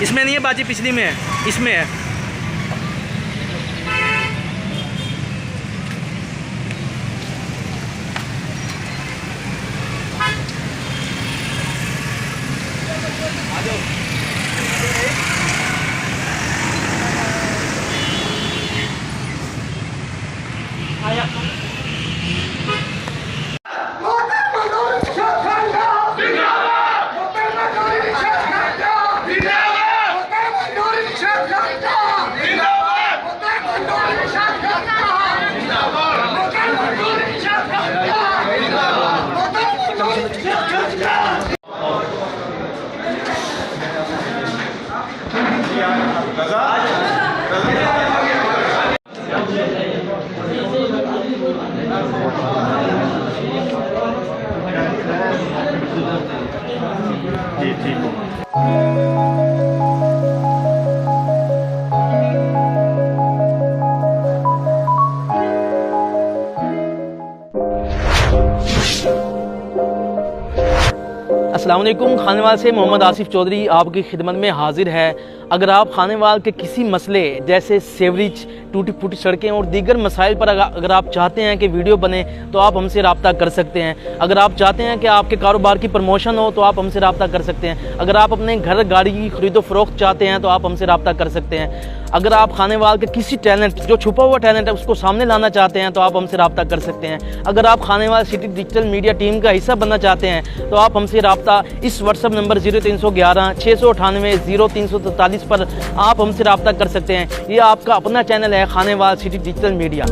इसमें नहीं है बाजी, पिछली में है, इसमें है। जी ठीक है। अस्सलाम वालेकुम। खानेवाल से मोहम्मद आसिफ चौधरी आपकी खिदमत में हाजिर है। अगर आप खानेवाल के किसी मसले जैसे सेवरेज, टूटी फूटी सड़कें और दीगर मसाइल पर अगर आप चाहते हैं कि वीडियो बने तो आप हमसे रब्ता कर सकते हैं। अगर आप चाहते हैं कि आपके कारोबार की प्रमोशन हो तो आप हमसे रब्ता कर सकते हैं। अगर आप अपने घर गाड़ी की खरीदो फरोख्त चाहते हैं तो आप हमसे रब्ता कर सकते हैं। अगर आप खानेवाल के किसी टैलेंट, जो छुपा हुआ टैलेंट है, उसको सामने लाना चाहते हैं तो आप हमसे रब्ता कर सकते हैं। अगर आप Khanewal city digital media team का हिस्सा बनना चाहते हैं तो आप हमसे रब्ता इस व्हाट्सअप नंबर 0311 698 0343 पर आप हमसे रब्ता कर सकते हैं। ये आपका अपना चैनल है खानेवाल सिटी डिजिटल मीडिया।